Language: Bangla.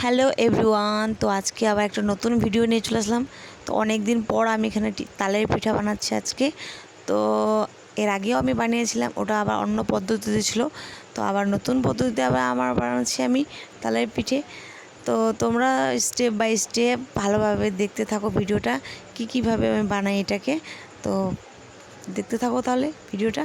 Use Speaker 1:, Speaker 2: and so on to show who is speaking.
Speaker 1: Hello everyone. তো আজকে আবার একটা নতুন ভিডিও নিয়ে চলে আসলাম। তো অনেক দিন পর আমি এখানে তালের পিঠা বানাচ্ছি আজকে। তো এর আগেও আমি বানিয়েছিলাম, ওটা আবার অন্য পদ্ধতিতে ছিল। তো আবার নতুন পদ্ধতিতে আবার বানাচ্ছি আমি তালের পিঠে। তো তোমরা স্টেপ বাই স্টেপ ভালোভাবে দেখতে থাকো ভিডিওটা, কীভাবে আমি বানাই এটাকে। তো দেখতে থাকো তাহলে ভিডিওটা।